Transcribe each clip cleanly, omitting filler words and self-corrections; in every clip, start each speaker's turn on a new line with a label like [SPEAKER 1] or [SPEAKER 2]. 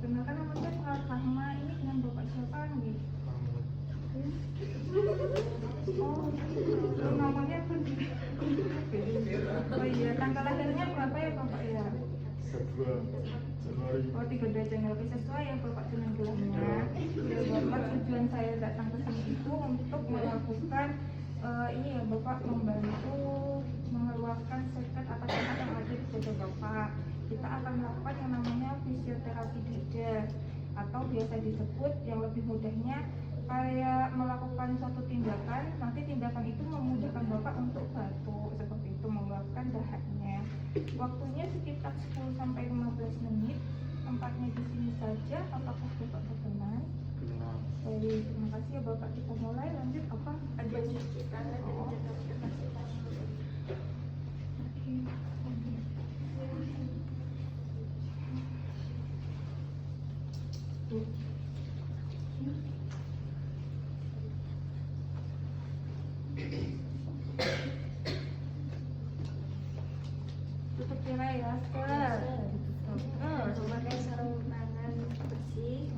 [SPEAKER 1] perkenalkan nama saya Pak Rahma, ini dengan Bapak siapa nih? Oh, namanya apa? Oh iya, tanggal lahirnya berapa ya Bapak ya?
[SPEAKER 2] 2 Januari.
[SPEAKER 1] Oh, 3 Januari sesuai yang Bapak dengan gelarnya. Ya, Bapak, tujuan saya datang ke sini itu untuk melakukan ini ya Bapak, membantu mengeluarkan seket atas hak yang ada di dada Bapak. Kita akan melakukan yang namanya fisioterapi dada, atau biasa disebut yang lebih mudahnya kayak melakukan suatu tindakan, nanti tindakan itu memudahkan Bapak untuk batuk seperti itu, mengeluarkan dahaknya. Waktunya sekitar 10-15 menit. Tempatnya di sini saja. Apakah Bapak berkenan? Baik, terima kasih ya Bapak. Kita mulai, lanjut apa? Ada kita tutup tirai ya,
[SPEAKER 3] memakai sarung tangan bersih,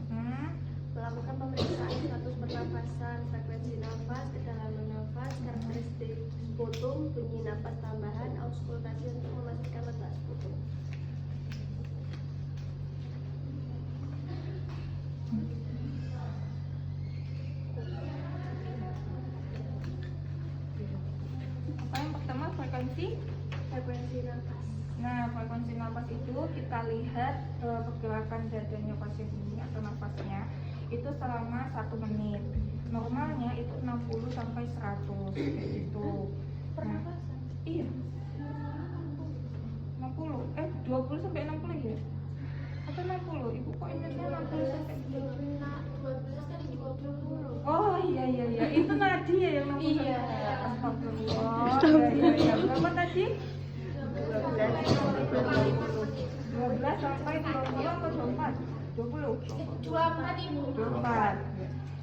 [SPEAKER 3] melakukan pemeriksaan status pernapasan, frekuensi nafas, kedalaman nafas, karakteristik sputum, bunyi nafas tambahan, auskultasi untuk memastikan letak sputum.
[SPEAKER 1] Apa yang pertama?
[SPEAKER 3] Frekuensi nafas.
[SPEAKER 1] Nah, frekuensi nafas itu kita lihat pergerakan dadanya pasien ini atau nafasnya itu selama 1 menit. Normalnya itu 60 sampai 100 kayak gitu.
[SPEAKER 3] Pernapasan?
[SPEAKER 1] Iya. 60, 20 sampai 60 ya? Atau 60? Ibu kok ingatnya 60 sampai
[SPEAKER 3] 12 kali 20.
[SPEAKER 1] Oh iya, itu nadi ya yang 60.
[SPEAKER 3] Iya.
[SPEAKER 1] Astagfirullah. Iya. Berapa tadi? 12 sampai 20 atau 24? 20?
[SPEAKER 3] 24 Ibu.
[SPEAKER 1] 24.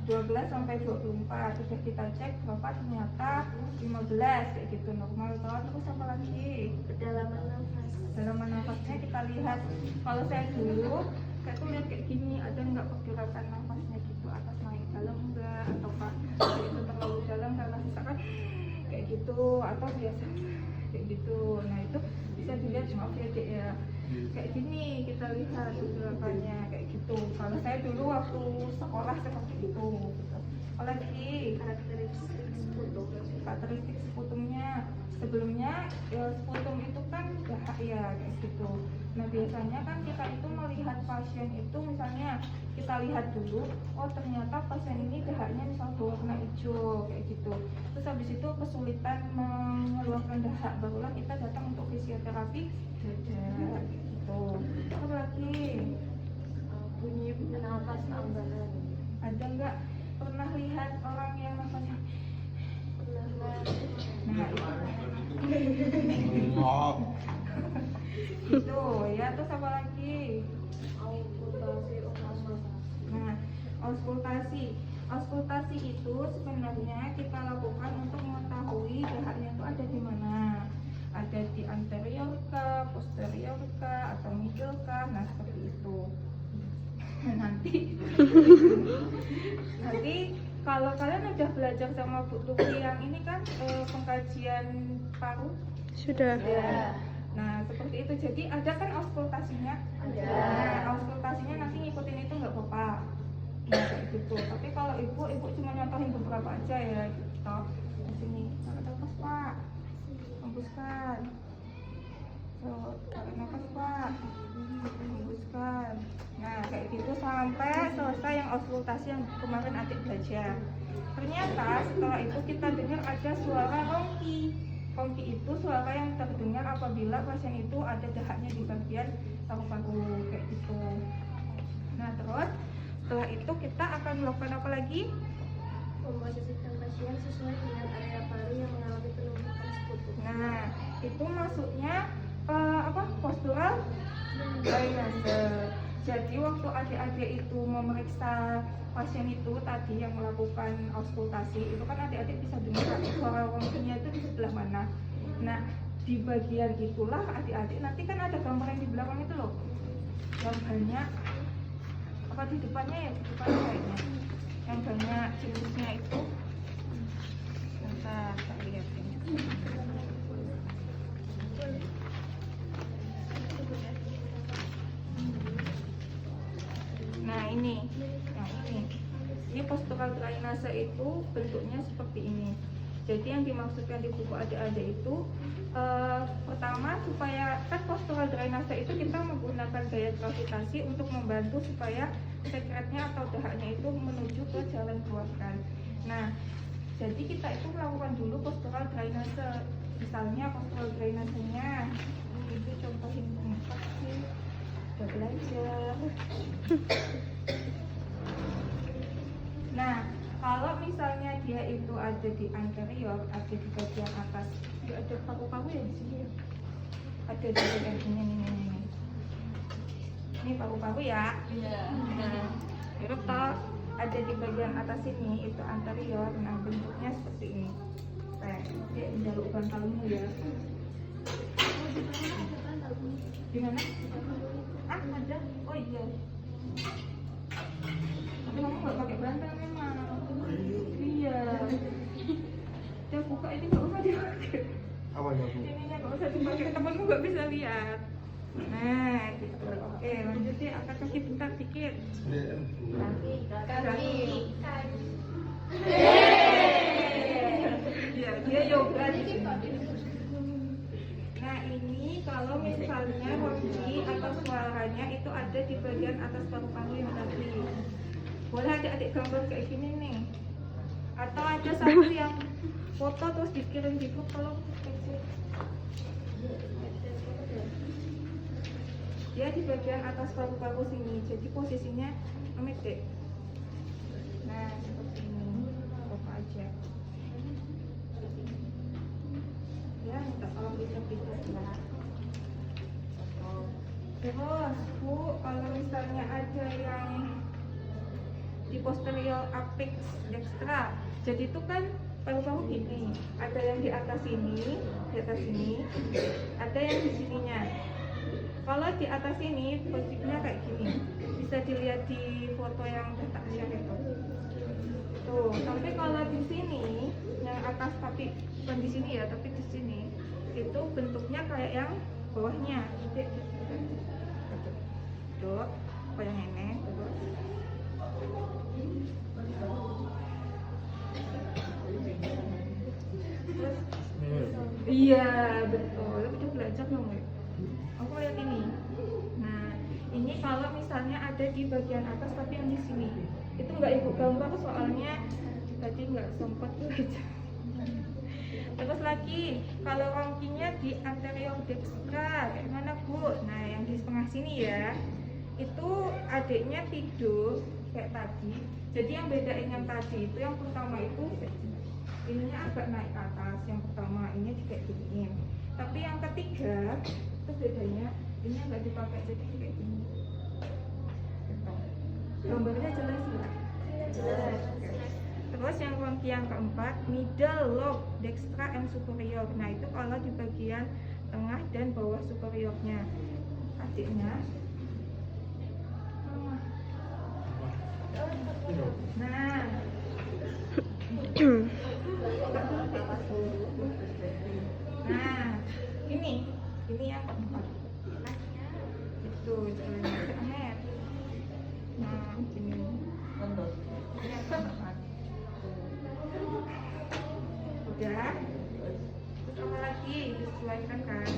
[SPEAKER 1] 12 sampai 24 sudah kita cek Bapak ternyata 15 kayak gitu, normal. Terus apa lagi?
[SPEAKER 3] Kedalaman nafas.
[SPEAKER 1] Kedalaman nafasnya kita lihat. Kalau saya dulu saya tuh lihat kayak gini, ada nggak pergerakan nafasnya gitu, atas naik dalam enggak, atau pak itu terlalu dalam karena misalkan kayak gitu, atau biasa kayak gitu. Nah itu bisa dilihat, maaf ya Dek ya, kayak gini kita lihat pergerakannya kayak gitu. Kalau saya dulu waktu sekolah seperti itu gitu. Apalagi
[SPEAKER 3] Karakteristik sputum.
[SPEAKER 1] karakteristik sputumnya, sebelumnya ya, sputum itu kan dahak ya kayak gitu. Nah biasanya kan kita itu melihat pasien itu, misalnya kita lihat dulu, oh ternyata pasien ini dahaknya misal berwarna hijau kayak gitu. Terus habis itu kesulitan mengeluarkan dahak, barulah kita datang untuk fisioterapi dada kayak gitu. Apa lagi?
[SPEAKER 3] Bunyi nafas tambahan.
[SPEAKER 1] Ada nggak pernah lihat orang yang nafasnya? Nah itu ya. Terus apa lagi? Nah, auskultasi itu sebenarnya kita lakukan untuk mengetahui dahaknya itu ada di mana. Ada di anterior kah, posterior kah, atau middle kah? Nah seperti itu. Nanti kalau kalian udah belajar sama Bu Luki yang ini kan pengkajian paru
[SPEAKER 4] Sudah.
[SPEAKER 1] ya. Nah seperti itu, jadi ada kan auskultasinya.
[SPEAKER 3] Ada.
[SPEAKER 1] Nah auskultasinya nanti ngikutin itu nggak apa-apa. Nah kayak gitu. Tapi kalau ibu cuma nyontohin beberapa aja ya gitu. Di sini tarik nafas Pak, hembuskan. Tarik nafas Pak, hembuskan. Nah kayak gitu sampai selesai yang auskultasi yang kemarin adik belajar. Ternyata setelah itu kita dengar ada suara rongki. Rongki itu suara yang terdengar apabila pasien itu ada dahaknya di bagian paru-paru kayak gitu. Nah terus setelah itu kita akan melakukan apa lagi?
[SPEAKER 3] Memposisikan pasien sesuai dengan area paru yang mengalami penumpukan sputum.
[SPEAKER 1] Nah itu maksudnya postural drainase. Jadi waktu adik-adik itu memeriksa pasien itu tadi yang melakukan auskultasi, itu kan adik-adik bisa dengar suara rongkinya itu di sebelah mana. Nah di bagian itulah adik-adik nanti kan ada gambar yang di belakang itu loh, yang banyak apa di depannya ya di depannya kayaknya yang banyak jenisnya itu. Bentar, tak lihat ini. Nah ini, yang ini postural drainase itu bentuknya seperti ini. Jadi yang dimaksudkan di buku ada-ada itu pertama supaya kan postural drainase itu kita menggunakan gaya gravitasi untuk membantu supaya sekretnya atau dahaknya itu menuju ke jalan keluarkan. Nah, jadi kita itu melakukan dulu postural drainase. Misalnya postural drainasenya, itu contohin tempat sih, udah belajar. Nah, kalau misalnya dia itu ada di anterior, ada di bagian atas, ada paru-paru ya di sini ya. Ada di bagian ini. Ini paru-paru ya. Iya. Nah, itu ada di bagian atas ini itu anterior. Nah, bentuknya seperti ini. Dia jalur bantalmu ya. Di mana? Ah, ada. Oh iya. Tapi kamu nggak pakai bantal memang. Iya. Dia buka ini nggak usah dipakai.
[SPEAKER 2] Apa ya Bu?
[SPEAKER 1] Ininya nggak usah dipakai, temanmu nggak bisa lihat. Nah, gitu. Oke, lanjut deh, angkat kaki bentar dikit. Kaki. Ya, dia yoga di sini. Nah, ini kalau misalnya kunci atau suaranya itu ada di bagian atas paru-paru yang tadi. Boleh adik-adik gambar kayak gini nih. Atau ada satu yang foto terus dikirim di grup, tolong kecil. Dia di bagian atas paru-paru sini, jadi posisinya memedek. Nah, seperti ini. Apa aja. Ya, minta tolong bisa-bisa lah. Terus, Bu, kalau misalnya ada yang di posterior apex dextra, jadi itu kan paru-paru gini, ada yang di atas sini, ada yang di sininya. Kalau di atas ini posisinya kayak gini, bisa dilihat di foto yang tak share itu. Tuh, tapi kalau di sini yang atas tapi bukan di sini ya, tapi di sini itu bentuknya kayak yang bawahnya. Tuh, kayak nenek. Iya, betul. Tapi udah belajar dong, ya? Aku lihat ini. Nah, ini kalau misalnya ada di bagian atas tapi yang di sini, itu nggak ibu gambar soalnya tadi nggak sempat belajar. Terus lagi, kalau rongkinya di anterior dextra, kayak mana Bu? Nah, yang di tengah sini ya, itu adiknya tidur kayak tadi. Jadi yang bedain yang tadi itu yang pertama itu ininya agak naik ke atas, yang pertama ini kayak gini. Tapi yang ketiga itu bedanya ini agak dipakai jadi kayak gini. Gambarnya jelas nggak? Jelas. Terus yang rongki yang keempat, middle lobe dextra and superior. Nah itu kalau di bagian tengah dan bawah superiornya. Adiknya. Nah. Nah, ini yang keempat. Itu jalannya Amer. Nah, ini. Ini yang keempat. Udah. Terus apa lagi? Disesuaikan kan?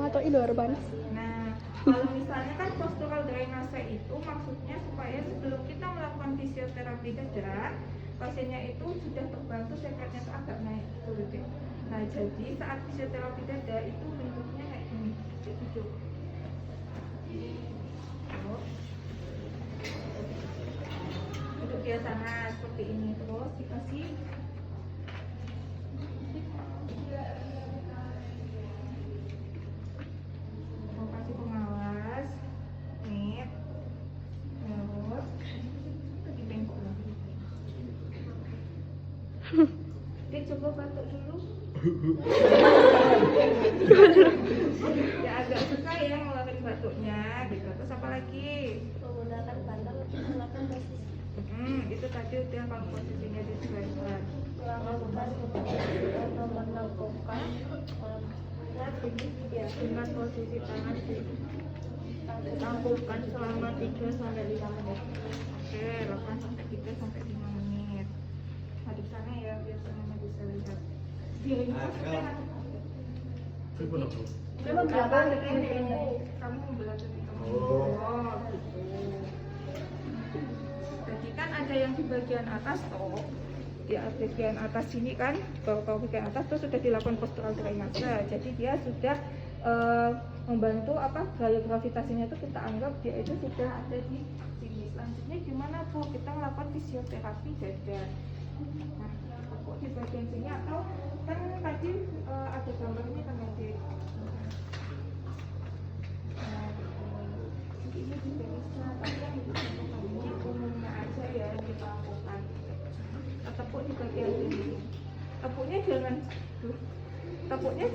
[SPEAKER 3] Atau luar ban.
[SPEAKER 1] Nah, kalau misalnya kan postural drainase itu maksudnya supaya sebelum kita melakukan fisioterapi dada, pasiennya itu sudah terbantu sekretnya itu agak naik dulu deh. Nah, jadi saat fisioterapi dada itu bentuknya kayak gini, duduk. Duduk biasa, nah seperti ini. Terus dikasih mau kasih pengawas, nih, terus di bengkok lagi. Dia coba batuk dulu. Ya agak susah ya ngeluarin batuknya gitu. Terus apa lagi?
[SPEAKER 3] Menggunakan bantal untuk melakukan posisi.
[SPEAKER 1] Itu tadi udah kalau posisinya disesuaikan.
[SPEAKER 3] Melakukan atau menangkupkan
[SPEAKER 1] Dengan posisi tangan ditangkupkan selama 3 sampai 5 menit. Oke, lakukan sampai 3 sampai 5 menit. Nah, di sana ya biar semuanya bisa lihat. Dirimu maksudnya
[SPEAKER 2] Itu apa?
[SPEAKER 3] Memang belakang ini.
[SPEAKER 1] kamu belakang kamu.
[SPEAKER 2] Oh.
[SPEAKER 1] Gitu. Jadi kan ada yang di bagian atas toh. Di bagian atas sini kan, kalau bagian atas itu sudah dilakukan postural drainase. Jadi dia sudah membantu gaya gravitasinya itu kita anggap dia itu sudah ada di sini. Selanjutnya gimana Bu? Kita melakukan fisioterapi dada. Nah, aku di bagian sini atau kan tadi ada gambarnya kan nanti. Nah, ini juga bisa, tapi yang ini umumnya aja ya yang kita lakukan. Tepuk di bagian sini. Tepuknya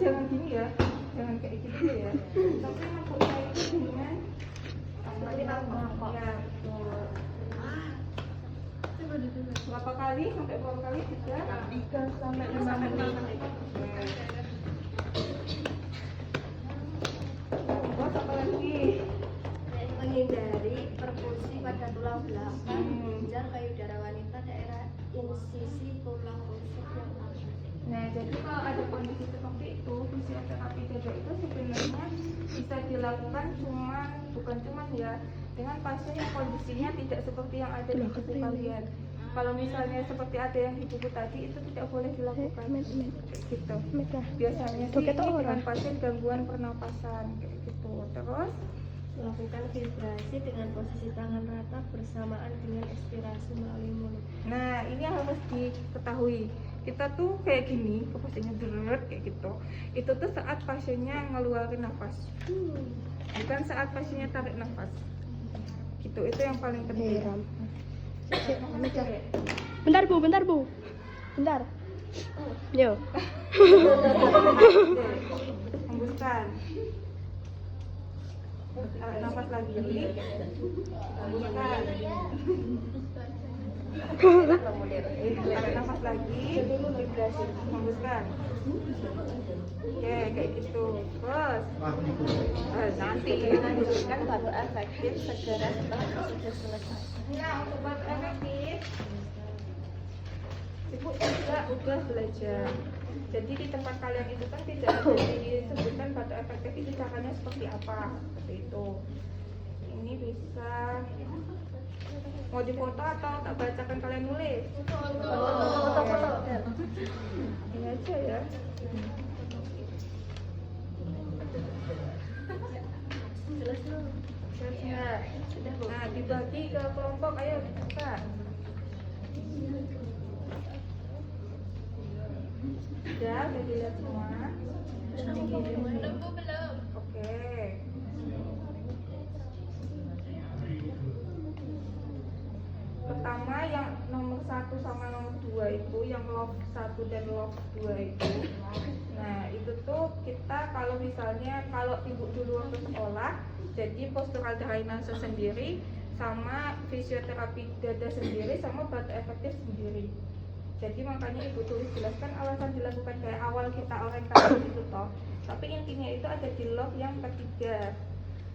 [SPEAKER 1] jangan gini ya, jangan kayak gitu ya. Tapi tepuknya itu dengan ya, berapa kali sampai berapa kali? 3 sampai 5 menit. Buat apa lagi?
[SPEAKER 3] Menghindari perfusi pada tulang belakang, ginjal, payudara wanita, daerah insisi tulang rusuk yang ada.
[SPEAKER 1] Nah, jadi kalau ada kondisi seperti itu, fisioterapi dada itu sebenarnya bisa dilakukan bukan cuma ya dengan pasien yang kondisinya tidak seperti yang ada di buku kalian. Kalau misalnya seperti ada yang di buku tadi itu tidak boleh dilakukan gitu. Biasanya sih ini dengan pasien gangguan pernapasan kayak gitu. Terus
[SPEAKER 3] Lakukan vibrasi dengan posisi tangan rata bersamaan dengan expirasi melalui mulut.
[SPEAKER 1] nah, ini harus diketahui. Kita tuh kayak gini, posisinya deret kayak gitu. Itu tuh saat pasiennya ngeluarin nafas. Bukan saat pasiennya tarik nafas. Gitu, itu yang paling penting.
[SPEAKER 4] Bentar bu. Bentar. Yo.
[SPEAKER 1] Hembuskan. Tarik nafas lagi. Hembuskan. Tarik nafas lagi. Hembuskan. Oke, kayak gitu. Terus nanti
[SPEAKER 3] Kan baru efektif segera setelah prosedur selesai.
[SPEAKER 1] nah, untuk batu efektif Ibu juga udah belajar. Jadi di tempat kalian itu kan tidak ada disebutkan batu efektif itu caranya seperti apa, seperti itu. Ini bisa mau difoto atau tak bacakan kalian nulis?
[SPEAKER 3] Foto-foto.
[SPEAKER 1] Ini aja ya.
[SPEAKER 3] Jelas belum?
[SPEAKER 1] Siap. Nah, dibagi ke kelompok, ayo kita. Udah dilihat semua. Oke. Pertama yang nomor 1 sama nomor 2 itu, yang log 1 dan log 2 itu. Nah, itu tuh kita kalau misalnya ibu dulu waktu sekolah, jadi postural drainase sendiri sama fisioterapi dada sendiri sama batu efektif sendiri. Jadi makanya ibu tulis jelaskan alasan dilakukan kayak awal kita orientasi itu toh. Tapi intinya itu ada di log yang ketiga.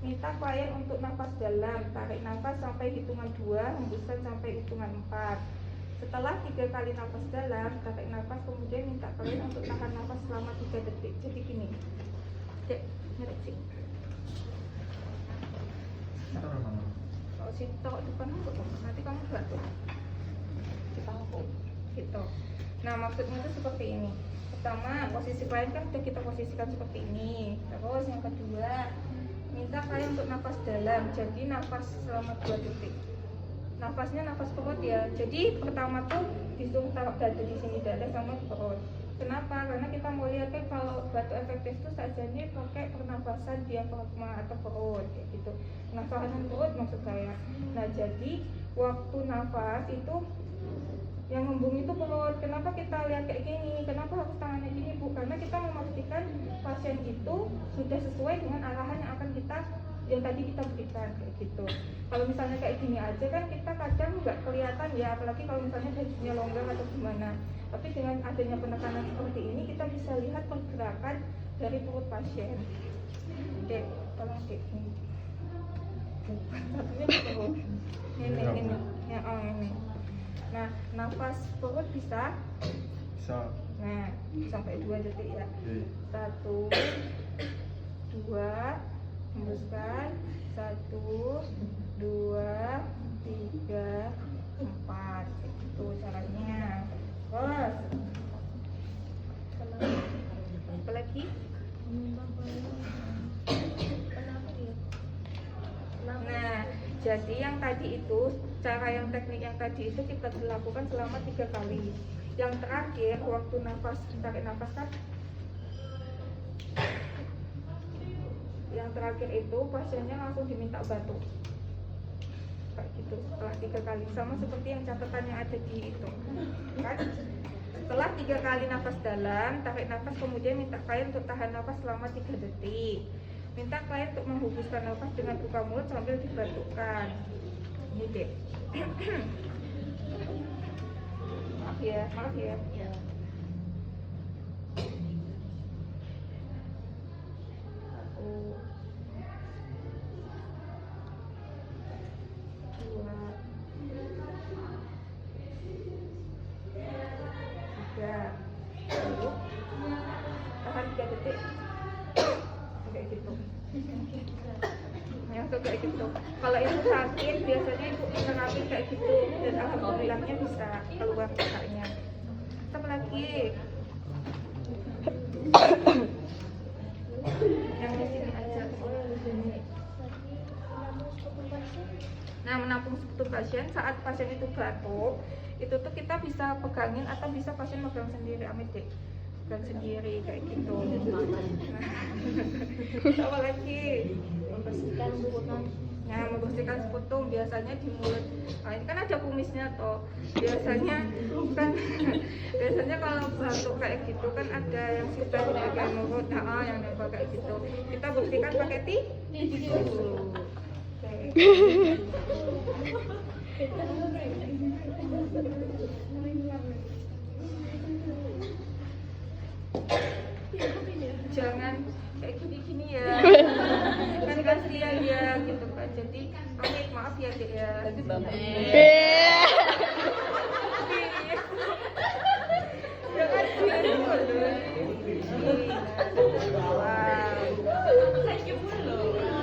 [SPEAKER 1] Minta klien untuk nafas dalam, tarik nafas sampai hitungan 2, hembuskan sampai hitungan 4. Setelah 3 kali nafas dalam, tarik nafas, kemudian minta klien untuk tahan nafas selama 3 detik. Jadi gini, cek, nyerek sih. Kalau sih taruh depan aku dong, nanti kamu batuk. Dipangku, gitu. Nah, maksudnya itu seperti ini. Pertama, posisi klien kan sudah kita posisikan seperti ini. Terus yang kedua, minta kalian untuk nafas dalam, jadi nafas selama 2 detik. Nafasnya nafas perut ya. Jadi pertama tuh disuruh taruh dada di sini, dada sama perut. Kenapa? Karena kita mau lihat kan kalau batu efektif itu sajanya pakai pernafasan diafragma atau perut kayak gitu. Nafasan perut maksud saya. Nah, jadi waktu nafas itu yang ngembung itu perut. Kenapa kita lihat kayak gini? Kenapa harus tangannya gini, Bu? Karena kita memastikan pasien itu sudah sesuai dengan arahan yang akan kita yang tadi kita berikan kayak gitu. Kalau misalnya kayak gini aja kan kita kadang nggak kelihatan ya, apalagi kalau misalnya bajunya longgar atau gimana. Tapi dengan adanya penekanan seperti ini kita bisa lihat pergerakan dari perut pasien. Oke, tolong cek ini. Satunya perut. Ini. Ya, ini. Nah, nafas perut bisa. Nah, sampai 2 detik ya. 1, 2, hembuskan. 1, 2, 3, 4. Itu caranya. Terus. Apa lagi? Nah, jadi yang tadi itu, cara yang teknik yang tadi itu kita lakukan selama 3 kali. Yang terakhir, waktu nafas, tarik nafas kan? Yang terakhir itu pasiennya langsung diminta batuk. Kayak gitu, setelah 3 kali. Sama seperti yang catatannya ada di itu. Kan? Setelah 3 kali nafas dalam, tarik nafas, kemudian minta klien untuk tahan nafas selama 3 detik. Minta klien untuk menghembuskan nafas dengan buka mulut sambil dibatukkan. Ini deh. Maaf ya. 3 detik kayak gitu. Yang tuh kayak gitu. Kalau itu sakit biasanya ibu terapi kayak gitu dan alhamdulillahnya bisa keluar kakaknya. Apa lagi? Yang di sini aja. Nah, menampung sekutu pasien saat pasien itu batuk, itu tuh kita bisa pegangin atau bisa pasien megang sendiri, amit deh, pegang sendiri kayak gitu. Apa lagi?
[SPEAKER 3] Membersihkan sputum.
[SPEAKER 1] Nah, membersihkan sputum biasanya di mulut. Nah, ini kan ada kumisnya toh. Biasanya kan biasanya kalau batuk kayak gitu kan ada yang sudah di bagian mulut, yang nempel kayak gitu. Kita bersihkan pakai tisu. Jangan kayak gini-gini ya. Kan kasihan ya gitu kan. Jadi amit, maaf ya Dek ya. Jangan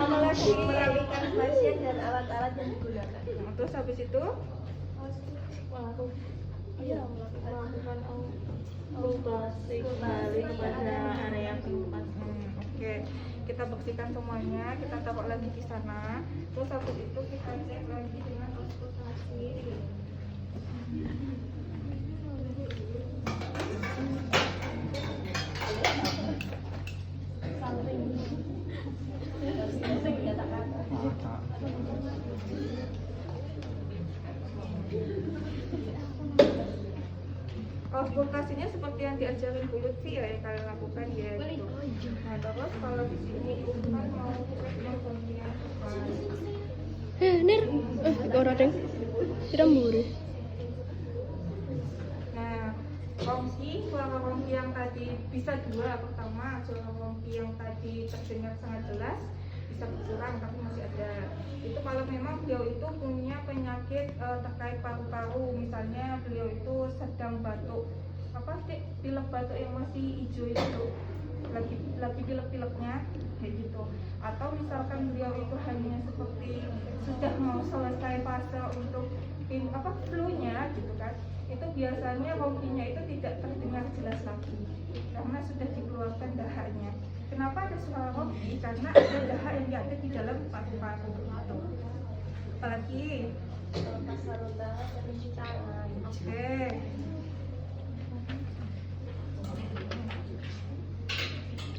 [SPEAKER 3] Apalagi merapikan pasien dan alat-alat yang digunakan.
[SPEAKER 1] Terus habis itu
[SPEAKER 3] melakukan okultasi kembali kepada area keempat.
[SPEAKER 1] Oke, kita bersihkan semuanya, kita taruh lagi di sana. Terus habis itu kita cek lagi dengan okultasi. Konsultasinya seperti yang diajarin Bu Lutfi ya, yang kalian lakukan ya gitu. Nah, terus kalau di sini kan mau yang bagian
[SPEAKER 4] Nir, ora deng. Tidak mburi.
[SPEAKER 1] Nah, suara rongki yang tadi bisa 2. Pertama, suara rongki yang tadi terdengar sangat jelas bisa berkurang tapi masih ada. Itu kalau memang beliau itu punya penyakit terkait paru-paru, misalnya beliau itu sedang batuk, apa sih, pilek batuk yang masih hijau itu, lagi pilek-pileknya kayak gitu. Atau misalkan beliau itu hanya seperti sudah mau selesai fase untuk flu-nya gitu kan, itu biasanya rongkinya itu tidak terdengar jelas lagi karena sudah dikeluarkan dahaknya. Kenapa ada suara rongki? Karena ada dahak yang ada di dalam paru-paru gitu. Apalagi
[SPEAKER 3] Sarung tangan dan cuci tangan.
[SPEAKER 1] oke.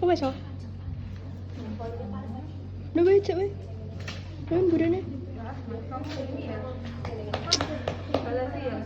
[SPEAKER 4] Oh wes oh. Udah baik cek weh. Udah burane.
[SPEAKER 1] Nah, kamu ini ya. Apa? Balasi ya.